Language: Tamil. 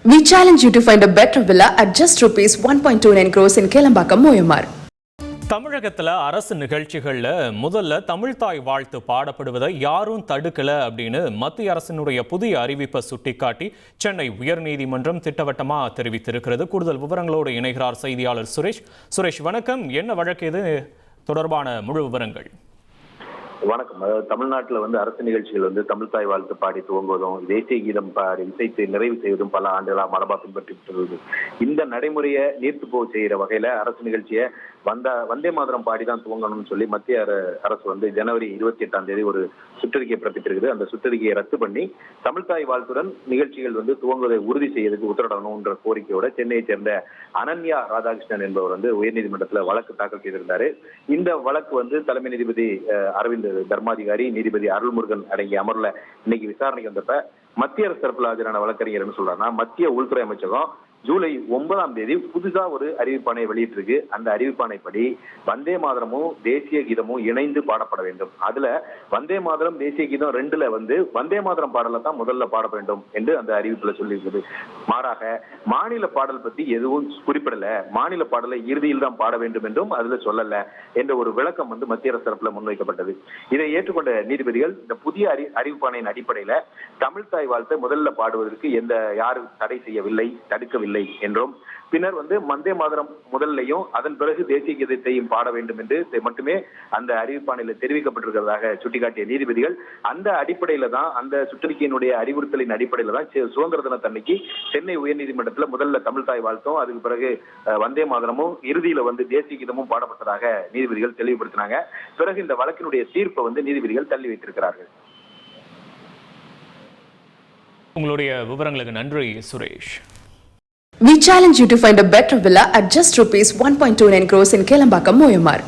We challenge you to find a better villa at just rupees 1.29 crores in Kelambakam, Moyamar. தமிழகத்தில் அரசு நிகழ்ச்சிகளில் முதல்ல தமிழ்தாய் வாழ்த்து பாடப்படுவதை யாரும் தடுக்கல அப்படின்னு மத்திய அரசினுடைய புதிய அறிவிப்பை சுட்டிக்காட்டி சென்னை உயர்நீதிமன்றம் திட்டவட்டமாக தெரிவித்திருக்கிறது. கூடுதல் விவரங்களோடு இணைகிறார் செய்தியாளர் சுரேஷ். வணக்கம். என்ன வழக்கு இது தொடர்பான முழு விவரங்கள்? வணக்கம். தமிழ்நாட்டில் அரசு நிகழ்ச்சிகள் தமிழ்தாய் வாழ்த்து பாடி துவங்குவதும் தேசிய கீதம் பாடி இசைத்து நிறைவு செய்வதும் பல ஆண்டுகளாக மரபா பின்பற்றிட்டு வருது. இந்த நடைமுறையை நீர்த்து போக செய்கிற வகையில அரசு நிகழ்ச்சியை வந்தே மாதரம் பாடிதான் துவங்கணும்னு சொல்லி மத்திய அரசு ஜனவரி 28ஆம் தேதி ஒரு சுற்றறிக்கை பிறப்பித்திருக்குது. அந்த சுற்றறிக்கையை ரத்து பண்ணி தமிழ்தாய் வாழ்த்துடன் நிகழ்ச்சிகள் துவங்குவதை உறுதி செய்யறதுக்கு உத்தரவிடணும்ன்ற கோரிக்கையோட சென்னையை சேர்ந்த அனன்யா ராதாகிருஷ்ணன் என்பவர் உயர்நீதிமன்றத்தில் வழக்கு தாக்கல் செய்திருந்தாரு. இந்த வழக்கு தலைமை நீதிபதி அரவிந்த் தர்மாதிகாரி, நீதிபதி அருள்முருகன் அடங்கிய அமர்வுல இன்னைக்கு விசாரணைக்கு வந்தப்ப மத்திய அரசு தரப்புல ஆஜரான வழக்கறிஞர் என்ன சொல்றாருன்னா, மத்திய உள்துறை அமைச்சகம் ஜூலை 9ஆம் தேதி புதுசா ஒரு அறிவிப்பானை வெளியிட்டிருக்கு. அந்த அறிவிப்பானைப்படி வந்தே மாதரமும் தேசிய கீதமும் இணைந்து பாடப்பட வேண்டும். அதுல வந்தே மாதரம் தேசிய கீதம் 2ல வந்தே மாதரம் பாடல தான் முதல்ல பாட வேண்டும் என்று அந்த அறிவிப்புல சொல்லியிருக்குது. மாறாக மாநில பாடல் பத்தி எதுவும் குறிப்பிடல, மாநில பாடலை இறுதியில் தான் பாட வேண்டும் என்றும் அதுல சொல்லல என்ற ஒரு விளக்கம் மத்திய அரசு தரப்புல முன்வைக்கப்பட்டது. இதை ஏற்றுக்கொண்ட நீதிபதிகள் இந்த புதிய அறிவிப்பானையின் அடிப்படையில தமிழ்தாய் வாழ்த்தை முதல்ல பாடுவதற்கு யாரும் தடை செய்யவில்லை, தடுக்கவில்லை என்றும், பின்னர் வந்தே மாதரம் முதல்லையும் அதன் பிறகு தேசிய கீதத்தையும் பாட வேண்டும் என்று மட்டுமே அந்த அறிவிப்பாணையில் தெரிவிக்கப்பட்டிருக்கிறதாக சுட்டிக்காட்டிய நீதிபதிகள் அந்த அடிப்படையில தான், அந்த சுற்றறிக்கையினுடைய அறிவுறுத்தலின் அடிப்படையில தான் சுதந்திர தினத்தன்னைக்கு சென்னை உயர்நீதிமன்றத்தில் முதல்ல தமிழ்தாய் வாழ்த்தும் அதுக்கு பிறகு வந்தே மாதரமும் இறுதியில தேசிய கீதமும் பாடப்பட்டதாக நீதிபதிகள் தெளிவுபடுத்தினாங்க. பிறகு இந்த வழக்கினுடைய தீர்ப்பை நீதிபதிகள் தள்ளி வைத்திருக்கிறார்கள். உங்களுடைய விவரங்களுக்கு நன்றி Suresh. We challenge you to find a better villa at just rupees 1.29 crores in Kelambakam, Moyamar.